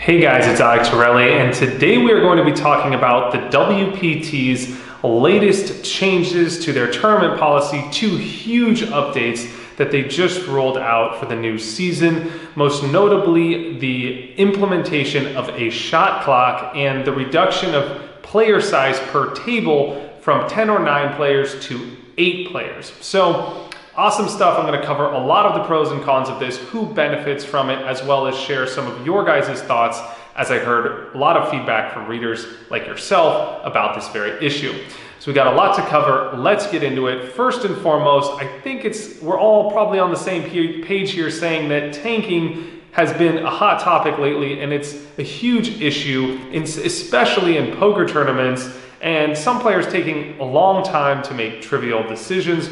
Hey guys, it's Alec Torelli, and today we are going to be talking about the WPT's latest changes to their tournament policy, two huge updates that they just rolled out for the new season, most notably the implementation of a shot clock and the reduction of player size per table from 10 or 9 players to 8 players. So awesome stuff. I'm going to cover a lot of the pros and cons of this, who benefits from it, as well as share some of your guys' thoughts, as I heard a lot of feedback from readers like yourself about this very issue. So we got a lot to cover. Let's get into it. First and foremost, I think we're all probably on the same page here saying that tanking has been a hot topic lately, and it's a huge issue, especially in poker tournaments, and some players taking a long time to make trivial decisions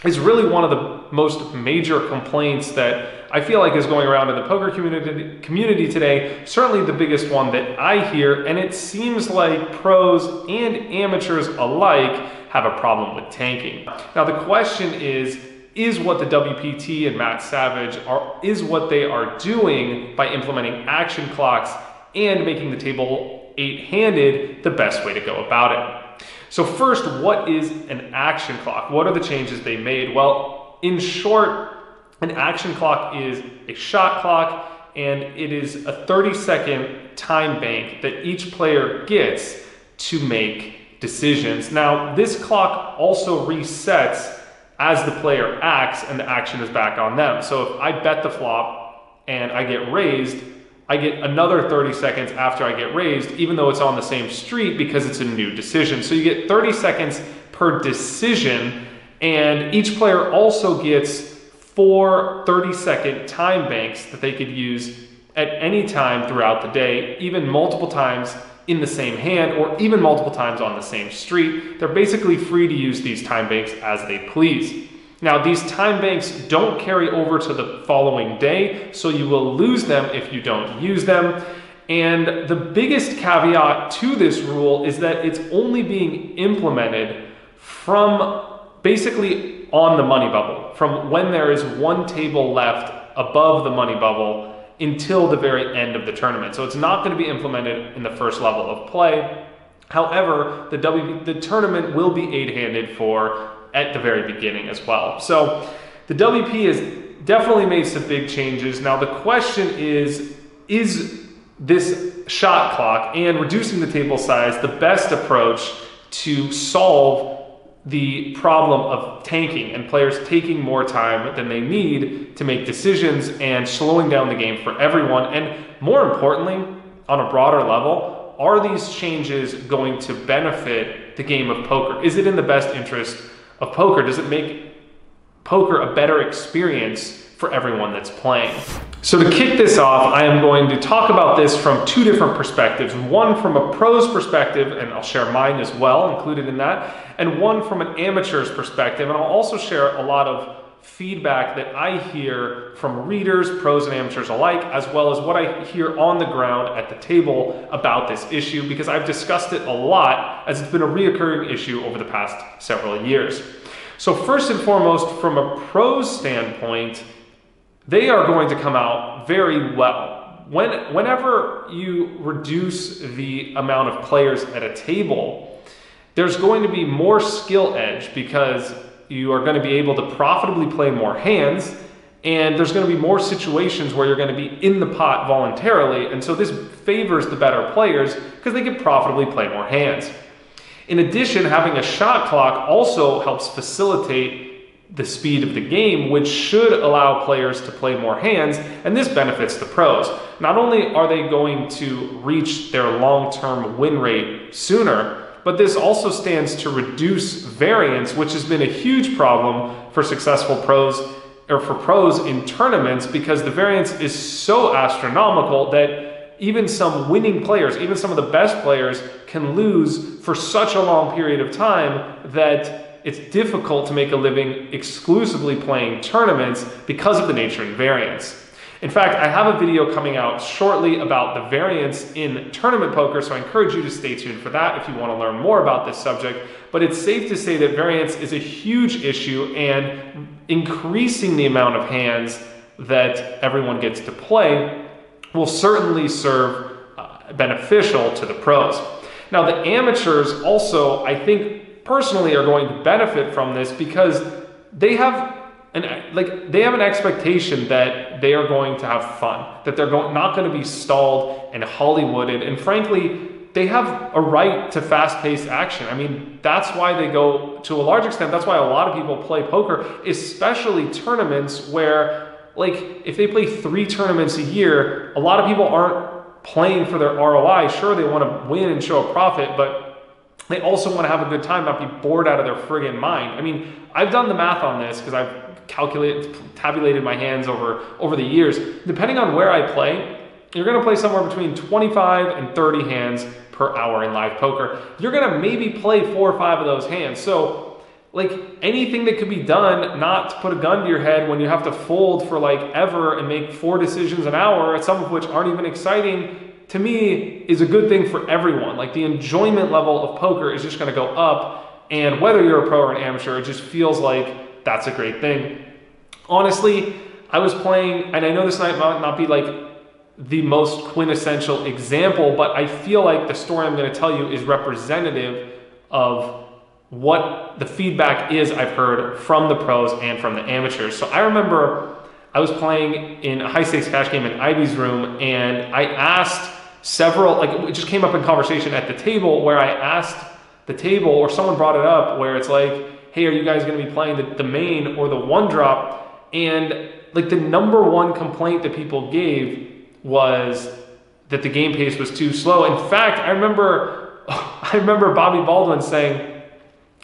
is really one of the most major complaints that I feel like is going around in the poker community today. Certainly the biggest one that I hear, and it seems like pros and amateurs alike have a problem with tanking. Now the question is what the WPT and Matt Savage is what they are doing by implementing action clocks and making the table 8-handed the best way to go about it. So first, what is an action clock? What are the changes they made? Well, in short, an action clock is a shot clock, and it is a 30-second time bank that each player gets to make decisions. Now, this clock also resets as the player acts and the action is back on them. So if I bet the flop and I get raised, I get another 30 seconds after I get raised, even though it's on the same street, because it's a new decision. So you get 30 seconds per decision, and each player also gets 4 30-second time banks that they could use at any time throughout the day, even multiple times in the same hand, or even multiple times on the same street. They're basically free to use these time banks as they please. Now, these time banks don't carry over to the following day, so you will lose them if you don't use them. And the biggest caveat to this rule is that it's only being implemented from basically on the money bubble, from when there is one table left above the money bubble until the very end of the tournament. So it's not going to be implemented in the first level of play. However, the tournament will be 8-handed at the very beginning as well. So the WP has definitely made some big changes. Now the question is this shot clock and reducing the table size the best approach to solve the problem of tanking and players taking more time than they need to make decisions and slowing down the game for everyone? And more importantly, on a broader level, are these changes going to benefit the game of poker? Is it in the best interest of poker? Does it make poker a better experience for everyone that's playing? So to kick this off, I am going to talk about this from two different perspectives. One from a pro's perspective, and I'll share mine as well, included in that, and one from an amateur's perspective. And I'll also share a lot of feedback that I hear from readers, pros and amateurs alike, as well as what I hear on the ground at the table about this issue, because I've discussed it a lot as it's been a reoccurring issue over the past several years. So first and foremost, from a pro's standpoint, they are going to come out very well. Whenever you reduce the amount of players at a table, there's going to be more skill edge, because you are going to be able to profitably play more hands, and there's going to be more situations where you're going to be in the pot voluntarily, and so this favors the better players because they can profitably play more hands. In addition, having a shot clock also helps facilitate the speed of the game, which should allow players to play more hands, and this benefits the pros. Not only are they going to reach their long-term win rate sooner, but this also stands to reduce variance, which has been a huge problem for successful pros, or for pros in tournaments, because the variance is so astronomical that even some winning players, even some of the best players, can lose for such a long period of time that it's difficult to make a living exclusively playing tournaments because of the nature and variance. In fact, I have a video coming out shortly about the variance in tournament poker, so I encourage you to stay tuned for that if you want to learn more about this subject. But it's safe to say that variance is a huge issue, and increasing the amount of hands that everyone gets to play will certainly serve beneficial to the pros. Now, the amateurs also, I think, personally are going to benefit from this because they have an expectation that they are going to have fun, that they're not going to be stalled and Hollywooded, and frankly, they have a right to fast-paced action. I mean, that's why they go, to a large extent, that's why a lot of people play poker, especially tournaments where, like, if they play 3 tournaments a year, a lot of people aren't playing for their ROI. Sure, they want to win and show a profit, but they also want to have a good time, not be bored out of their friggin' mind. I mean, I've done the math on this because I've tabulated my hands over the years. Depending on where I play, you're going to play somewhere between 25 and 30 hands per hour in live poker. You're going to maybe play 4 or 5 of those hands. So, like, anything that could be done not to put a gun to your head when you have to fold for like ever and make 4 decisions an hour, some of which aren't even exciting, to me is a good thing for everyone. Like, the enjoyment level of poker is just going to go up, and whether you're a pro or an amateur, it just feels like that's a great thing. Honestly, I was playing, and I know this might not be like the most quintessential example, but I feel like the story I'm going to tell you is representative of what the feedback is I've heard from the pros and from the amateurs. So I remember I was playing in a high stakes cash game in Ivey's room, and I asked several, like, it just came up in conversation at the table where I asked the table, or someone brought it up, where it's like, hey, are you guys going to be playing the main or the 1-drop? And like, the #1 complaint that people gave was that the game pace was too slow. In fact, I remember Bobby Baldwin saying,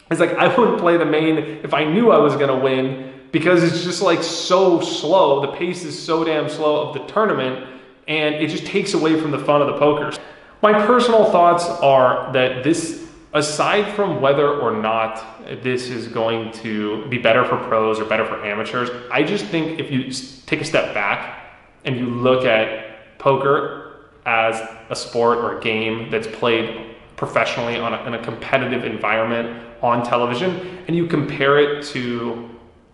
it's like, I wouldn't play the main if I knew I was going to win, because it's just like so slow. The pace is so damn slow of the tournament, and it just takes away from the fun of the poker. My personal thoughts are that this, aside from whether or not this is going to be better for pros or better for amateurs, I just think if you take a step back and you look at poker as a sport or a game that's played professionally in a competitive environment on television, and you compare it to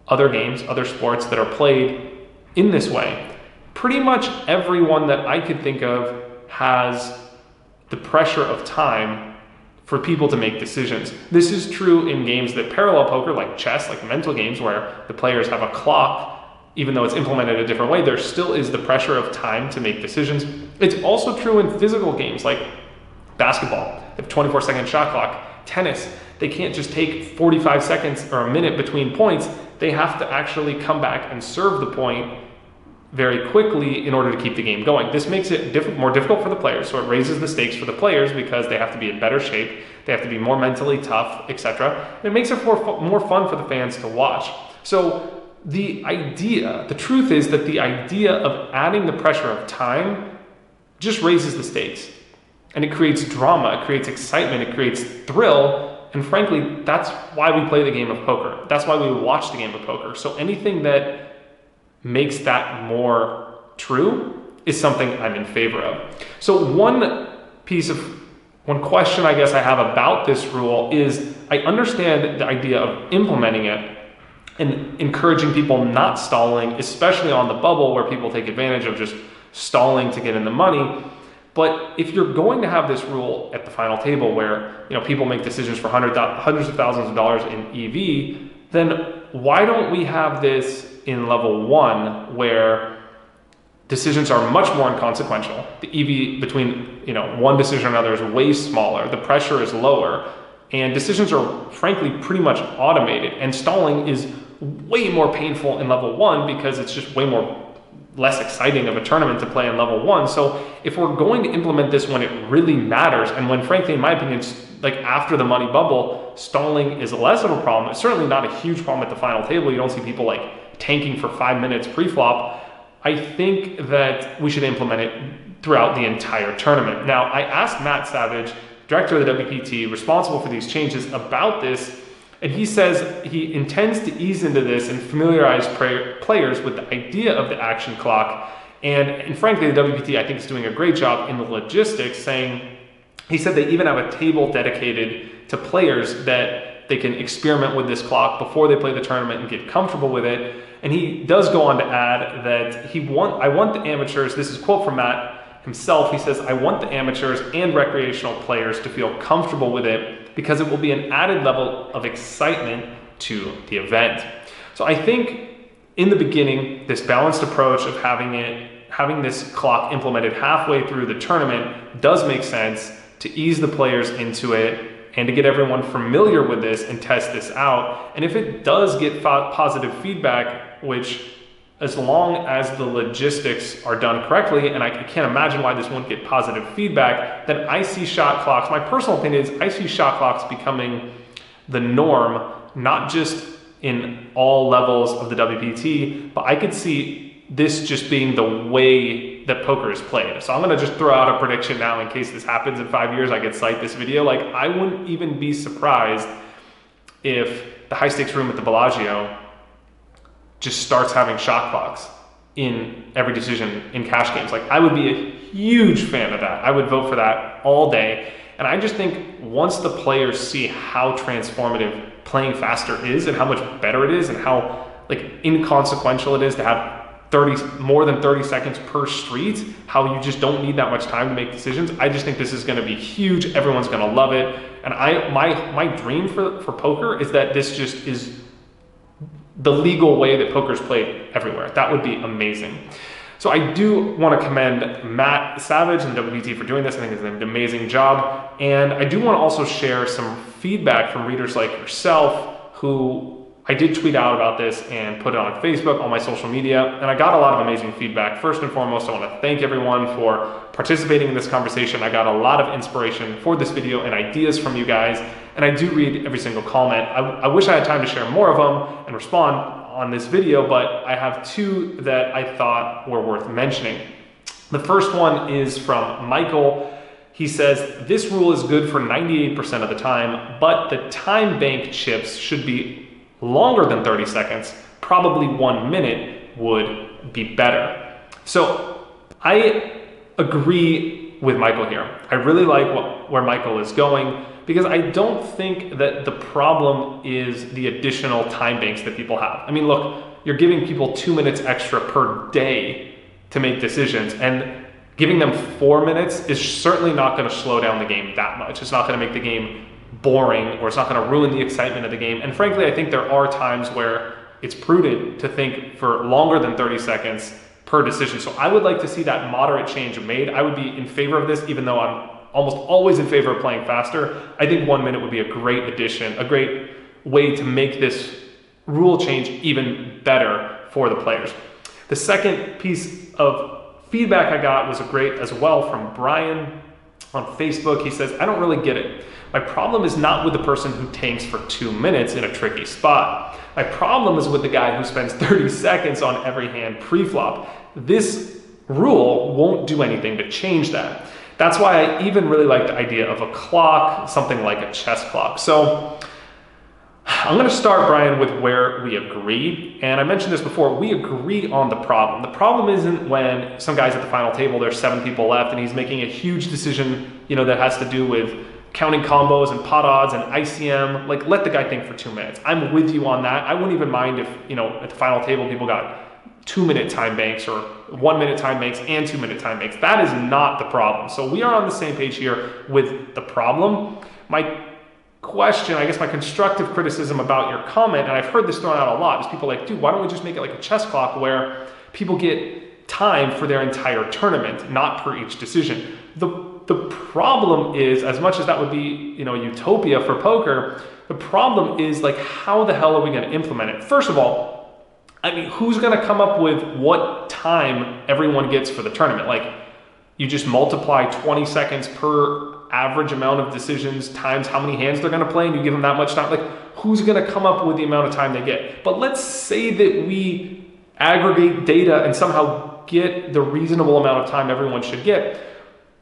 other games, other sports that are played in this way, pretty much everyone that I could think of has the pressure of time for people to make decisions. This is true in games that parallel poker, like chess, like mental games, where the players have a clock. Even though it's implemented a different way, there still is the pressure of time to make decisions. It's also true in physical games like basketball. They have 24-second shot clock. Tennis, they can't just take 45 seconds or a minute between points. They have to actually come back and serve the point very quickly in order to keep the game going. This makes it more difficult for the players, so it raises the stakes for the players because they have to be in better shape, they have to be more mentally tough, etc. It makes it more fun for the fans to watch. So the truth is that the idea of adding the pressure of time just raises the stakes, and it creates drama, it creates excitement, it creates thrill, and frankly, that's why we play the game of poker. That's why we watch the game of poker. So anything that makes that more true is something I'm in favor of. So one question I guess I have about this rule is, I understand the idea of implementing it and encouraging people not stalling, especially on the bubble where people take advantage of just stalling to get in the money. But if you're going to have this rule at the final table where, you know, people make decisions for hundreds of thousands of dollars in EV, then why don't we have this in level 1 where decisions are much more inconsequential? The EV between, you know, one decision and another is way smaller, the pressure is lower, and decisions are frankly pretty much automated, and stalling is way more painful in level 1 because it's just less exciting of a tournament to play in level 1. So if we're going to implement this when it really matters, and when frankly, in my opinion, like after the money bubble, stalling is less of a problem. It's certainly not a huge problem at the final table. You don't see people like tanking for 5 minutes pre-flop. I think that we should implement it throughout the entire tournament. Now, I asked Matt Savage, director of the WPT, responsible for these changes, about this, and he says he intends to ease into this and familiarize players with the idea of the action clock. And frankly, the WPT, I think, is doing a great job in the logistics, he said they even have a table dedicated to players that they can experiment with this clock before they play the tournament and get comfortable with it. And he does go on to add that I want the amateurs, this is a quote from Matt himself, he says, "I want the amateurs and recreational players to feel comfortable with it because it will be an added level of excitement to the event." So I think in the beginning, this balanced approach of having this clock implemented halfway through the tournament does make sense to ease the players into it and to get everyone familiar with this and test this out. And if it does get positive feedback, which as long as the logistics are done correctly, and I can't imagine why this won't get positive feedback, then I see shot clocks, my personal opinion is I see shot clocks becoming the norm, not just in all levels of the WPT, but I could see this just being the way that poker is played. So I'm gonna just throw out a prediction now in case this happens in 5 years, I could cite this video. Like, I wouldn't even be surprised if the high stakes room at the Bellagio just starts having shot clocks in every decision in cash games. Like, I would be a huge fan of that. I would vote for that all day. And I just think once the players see how transformative playing faster is and how much better it is and how like inconsequential it is to have more than 30 seconds per street, how you just don't need that much time to make decisions, I just think this is gonna be huge. Everyone's gonna love it. And my dream for poker is that this just is the legal way that poker is played everywhere. That would be amazing. So I do want to commend Matt Savage and WPT for doing this. I think it's an amazing job. And I do want to also share some feedback from readers like yourself, who I did tweet out about this and put it on Facebook, on my social media, and I got a lot of amazing feedback. First and foremost, I want to thank everyone for participating in this conversation. I got a lot of inspiration for this video and ideas from you guys, and I do read every single comment. I wish I had time to share more of them and respond on this video, but I have two that I thought were worth mentioning. The first one is from Michael. He says, "This rule is good for 98% of the time, but the time bank chips should be longer than 30 seconds, probably 1 minute would be better." So I agree with Michael here. I really like where Michael is going, because I don't think that the problem is the additional time banks that people have. I mean, look, you're giving people 2 minutes extra per day to make decisions, and giving them 4 minutes is certainly not going to slow down the game that much. It's not going to make the game boring, or it's not going to ruin the excitement of the game. And frankly, I think there are times where it's prudent to think for longer than 30 seconds per decision. So I would like to see that moderate change made. I would be in favor of this, even though I'm almost always in favor of playing faster. I think 1 minute would be a great addition, a great way to make this rule change even better for the players. The second piece of feedback I got was great as well from Brian on Facebook. He says, "I don't really get it. My problem is not with the person who tanks for 2 minutes in a tricky spot. My problem is with the guy who spends 30 seconds on every hand pre-flop. This rule won't do anything to change that. That's why I even really like the idea of a clock, something like a chess clock." So I'm going to start, Brian, with where we agree. And I mentioned this before, we agree on the problem. The problem isn't when some guy's at the final table, there's 7 people left, and he's making a huge decision, that has to do with counting combos and pot odds and ICM. Like, let the guy think for 2 minutes. I'm with you on that. I wouldn't even mind if, at the final table, people got 2 minute time banks or 1 minute time banks and 2 minute time banks. That is not the problem. So we are on the same page here with the problem. My question, I guess my constructive criticism about your comment, and I've heard this thrown out a lot, is people like, dude, why don't we just make it like a chess clock where people get time for their entire tournament, not per each decision. The problem is, as much as that would be, utopia for poker, the problem is, like, how the hell are we going to implement it? First of all, I mean, who's going to come up with what time everyone gets for the tournament? Like, you just multiply 20 seconds per average amount of decisions times how many hands they're going to play, and you give them that much time. Like, who's going to come up with the amount of time they get? But let's say that we aggregate data and somehow get the reasonable amount of time everyone should get,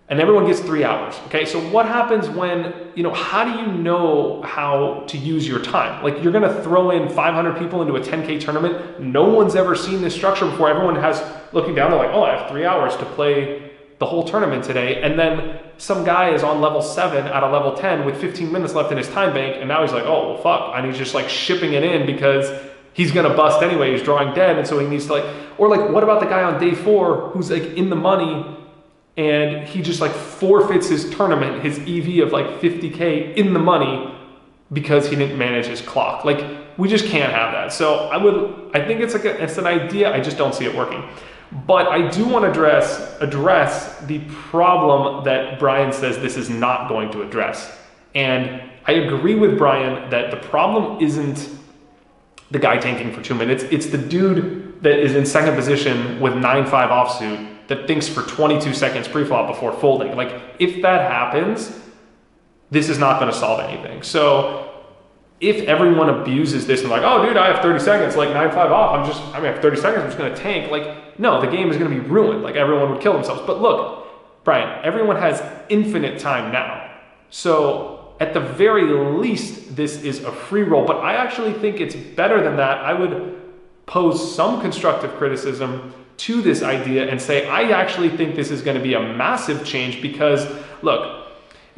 and everyone gets 3 hours. Okay, so what happens when, how do you know how to use your time? Like, you're going to throw in 500 people into a 10K tournament. No one's ever seen this structure before. Everyone has, looking down, they're like, oh, I have 3 hours to play the whole tournament today. And then some guy is on level 7 out of level 10 with 15 minutes left in his time bank, and now he's like, oh, well, fuck. And he's just like shipping it in because he's gonna bust anyway, he's drawing dead, and so he needs to like, or like, what about the guy on day 4 who's like in the money and he just like forfeits his tournament, his EV of like 50K in the money because he didn't manage his clock? Like, we just can't have that. So I think it's like it's an idea, I just don't see it working. But I do want to address the problem that Brian says this is not going to address. And I agree with Brian that the problem isn't the guy tanking for 2 minutes. It's the dude that is in second position with 9-5 offsuit that thinks for 22 seconds pre-flop before folding. Like, if that happens, this is not going to solve anything. So if everyone abuses this and like, oh dude, I have 30 seconds, like 9-5 off, I have 30 seconds, I'm just gonna tank. Like, no, the game is gonna be ruined. Like, everyone would kill themselves. But look, Brian, everyone has infinite time now. So at the very least, this is a free roll, but I actually think it's better than that. I would pose some constructive criticism to this idea and say, I actually think this is gonna be a massive change because look,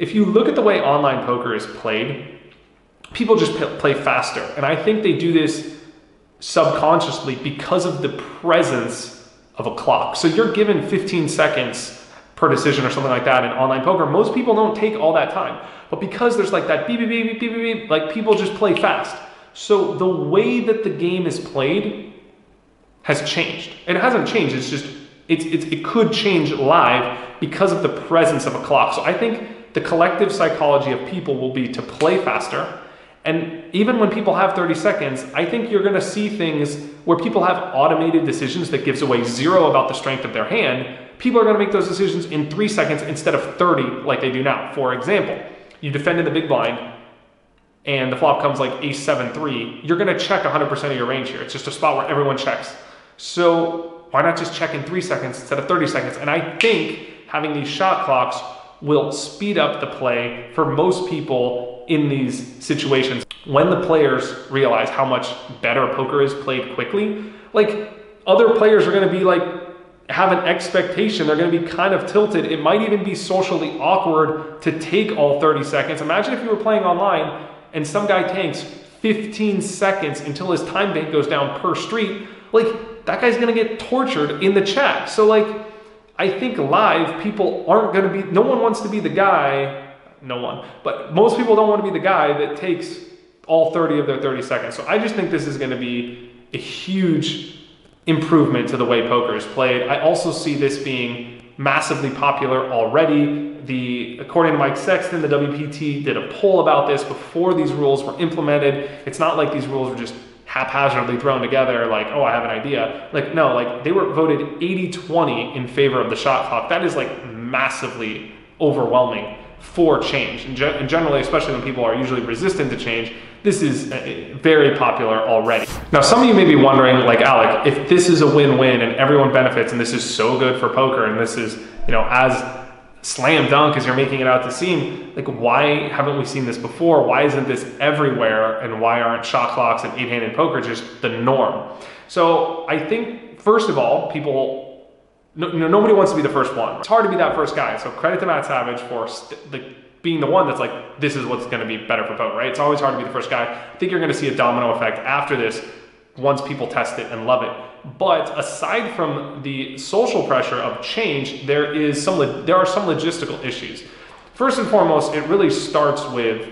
if you look at the way online poker is played, people just play faster. And I think they do this subconsciously because of the presence of a clock. So you're given 15 seconds per decision or something like that in online poker. Most people don't take all that time. But because there's like that beep, beep, beep, beep, beep, beep, like people just play fast. So the way that the game is played has changed. It hasn't changed, it's just, it could change live because of the presence of a clock. So I think the collective psychology of people will be to play faster. And even when people have 30 seconds, I think you're gonna see things where people have automated decisions that gives away 0 about the strength of their hand. People are gonna make those decisions in 3 seconds instead of 30 like they do now. For example, you defend in the big blind and the flop comes like ace 7-3, you're gonna check 100% of your range here. It's just a spot where everyone checks. So why not just check in 3 seconds instead of 30 seconds? And I think having these shot clocks will speed up the play for most people in these situations. When the players realize how much better poker is played quickly, like other players are gonna be like, have an expectation, they're gonna be kind of tilted. It might even be socially awkward to take all 30 seconds. Imagine if you were playing online and some guy tanks 15 seconds until his time bank goes down per street, like that guy's gonna get tortured in the chat. So like, I think live, people aren't gonna be, no one wants to be the guy, no one, but most people don't want to be the guy that takes all 30 of their 30 seconds. So I just think this is gonna be a huge improvement to the way poker is played. I also see this being massively popular already. According to Mike Sexton, the WPT did a poll about this before these rules were implemented. It's not like these rules were just haphazardly thrown together like, oh, I have an idea. Like, no, like they were voted 80-20 in favor of the shot clock. That is like massively overwhelming for change. And generally, especially when people are usually resistant to change, this is very popular already. Now, some of you may be wondering, like Alec, if this is a win-win and everyone benefits and this is so good for poker and this is, you know, as slam dunk as you're making it out to seem, like why haven't we seen this before? Why isn't this everywhere? And why aren't shot clocks and 8-handed poker just the norm? So I think, first of all, nobody wants to be the first one. It's hard to be that first guy. So credit to Matt Savage for being the one that's like, this is what's gonna be better for poker, right? It's always hard to be the first guy. I think you're gonna see a domino effect after this once people test it and love it. But aside from the social pressure of change, there are some logistical issues. First and foremost, it really starts with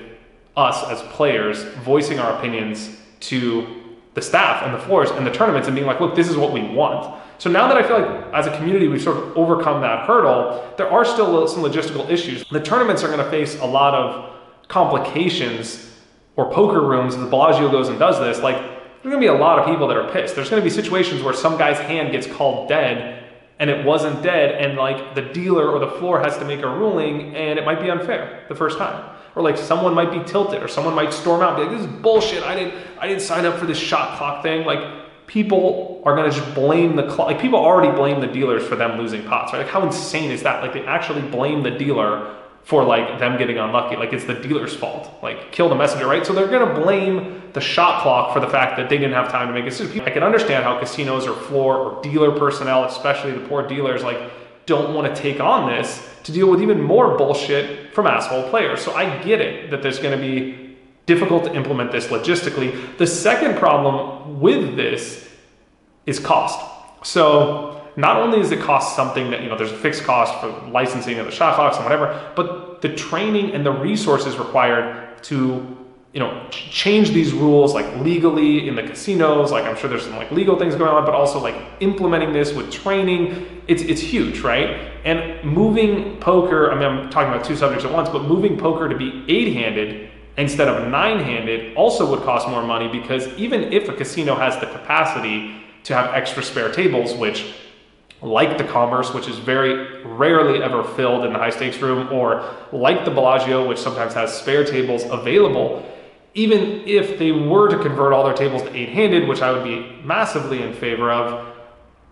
us as players voicing our opinions to the staff and the floors and the tournaments and being like, look, this is what we want. So now that I feel like as a community, we've sort of overcome that hurdle, there are still some logistical issues. The tournaments are gonna face a lot of complications, or poker rooms, if the Bellagio goes and does this, like there's gonna be a lot of people that are pissed. There's gonna be situations where some guy's hand gets called dead and it wasn't dead, and like the dealer or the floor has to make a ruling and it might be unfair the first time. Or like someone might be tilted or someone might storm out and be like, this is bullshit, I didn't sign up for this shot clock thing. Like people are gonna just blame the clock. Like people already blame the dealers for them losing pots, right? Like how insane is that? Like they actually blame the dealer for like them getting unlucky, like it's the dealer's fault, like kill the messenger, right? So they're gonna blame the shot clock for the fact that they didn't have time to make a decision. I can understand how casinos or floor or dealer personnel, especially the poor dealers, like don't want to take on this to deal with even more bullshit from asshole players. So I get it that there's gonna be difficult to implement this logistically. The second problem with this is cost. So not only does it cost something that, there's a fixed cost for licensing of the shot clocks and whatever, but the training and the resources required to change these rules like legally in the casinos. Like I'm sure there's some like legal things going on, but also like implementing this with training, it's huge, right? And moving poker, I mean, I'm talking about two subjects at once, but moving poker to be 8-handed instead of 9-handed also would cost more money, because even if a casino has the capacity to have extra spare tables, which like the Commerce, which is very rarely ever filled in the high stakes room, or like the Bellagio, which sometimes has spare tables available, even if they were to convert all their tables to 8-handed, which I would be massively in favor of,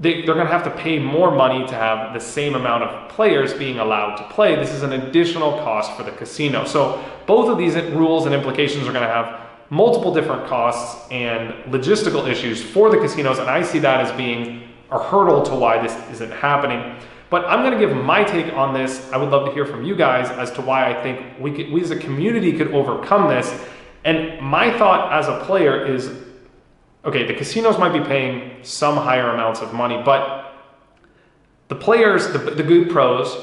they're going to have to pay more money to have the same amount of players being allowed to play. This is an additional cost for the casino. So both of these rules and implications are going to have multiple different costs and logistical issues for the casinos, and I see that as being a hurdle to why this isn't happening. But I'm going to give my take on this. I would love to hear from you guys as to why I think we as a community could overcome this. And my thought as a player is, okay, the casinos might be paying some higher amounts of money, but the players, the good pros,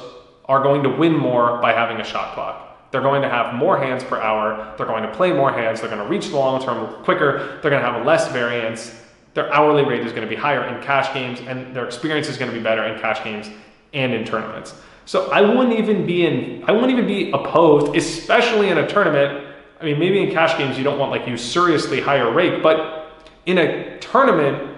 are going to win more by having a shot clock. They're going to have more hands per hour. They're going to play more hands. They're going to reach the long term quicker. They're going to have less variance. Their hourly rate is going to be higher in cash games, and their experience is going to be better in cash games and in tournaments. So I wouldn't even be opposed, especially in a tournament. I mean, maybe in cash games you don't want like usuriously higher rate, but in a tournament,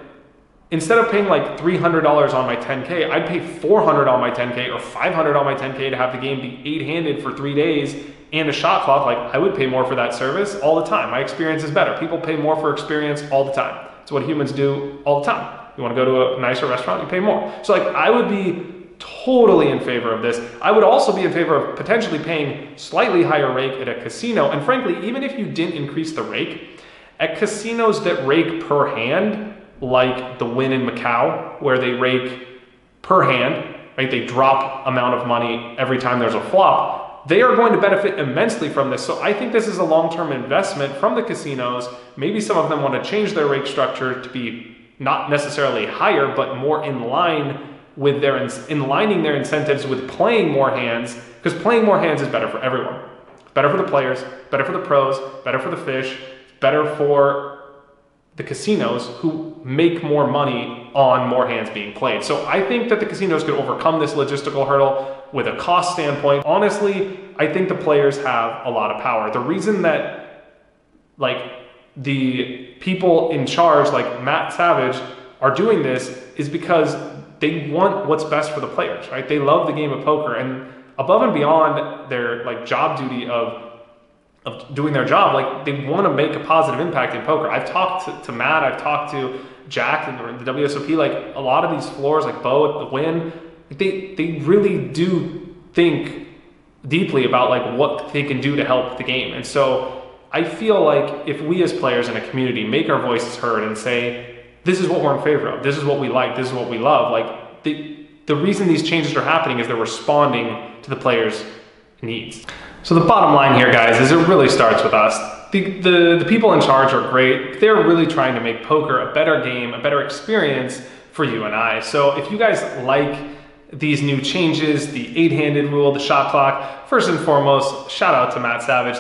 instead of paying like $300 on my 10K, I'd pay $400 on my 10K or $500 on my 10K to have the game be 8-handed for 3 days and a shot clock. Like I would pay more for that service all the time. My experience is better. People pay more for experience all the time. It's what humans do all the time. You want to go to a nicer restaurant, you pay more. So like I would be totally in favor of this. I would also be in favor of potentially paying slightly higher rake at a casino. And frankly, even if you didn't increase the rake, at casinos that rake per hand, like the Wynn in Macau, where they rake per hand, right? They drop amount of money every time there's a flop. They are going to benefit immensely from this. So I think this is a long-term investment from the casinos. Maybe some of them want to change their rake structure to be not necessarily higher, but more in line with in lining their incentives with playing more hands, because playing more hands is better for everyone. Better for the players, better for the pros, better for the fish, better for the casinos who make more money on more hands being played. So I think that the casinos could overcome this logistical hurdle with a cost standpoint. Honestly, I think the players have a lot of power. The reason that like the people in charge, like Matt Savage, are doing this is because they want what's best for the players, right? They love the game of poker, and above and beyond their like job duty of doing their job, like they want to make a positive impact in poker. I've talked to Matt, I've talked to Jack and the WSOP, like a lot of these floors, like Bo at the Wynn, they really do think deeply about like what they can do to help the game. And so I feel like if we as players in a community make our voices heard and say, this is what we're in favor of, this is what we like, this is what we love, like the reason these changes are happening is they're responding to the players' needs. So the bottom line here, guys, is it really starts with us. The people in charge are great. They're really trying to make poker a better game, a better experience for you and I. So if you guys like these new changes, the 8-handed rule, the shot clock, first and foremost, shout out to Matt Savage.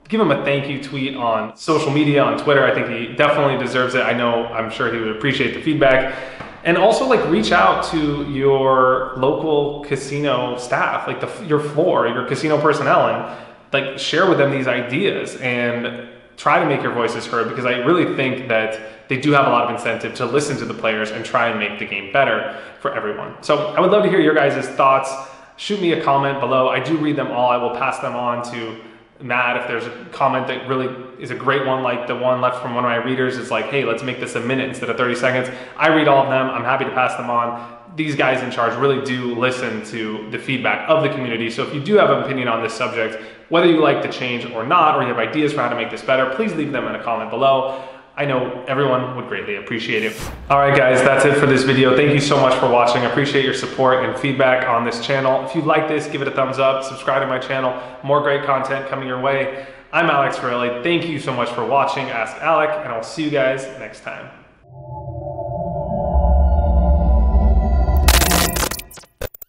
Give him a thank you tweet on social media, on Twitter. I think he definitely deserves it. I'm sure he would appreciate the feedback. And also like reach out to your local casino staff, like your floor, your casino personnel, and like share with them these ideas and try to make your voices heard, because I really think that they do have a lot of incentive to listen to the players and try and make the game better for everyone. So I would love to hear your guys' thoughts. Shoot me a comment below. I do read them all. I will pass them on to Matt if there's a comment that really is a great one, like the one left from one of my readers. It's like, hey, let's make this a minute instead of 30 seconds. I read all of them. I'm happy to pass them on. These guys in charge really do listen to the feedback of the community. So if you do have an opinion on this subject, whether you like the change or not, or you have ideas for how to make this better, please leave them in a comment below. I know everyone would greatly appreciate it. All right, guys, that's it for this video. Thank you so much for watching. I appreciate your support and feedback on this channel. If you like this, give it a thumbs up, subscribe to my channel. More great content coming your way. I'm Alex Torelli. Thank you so much for watching Ask Alec, and I'll see you guys next time.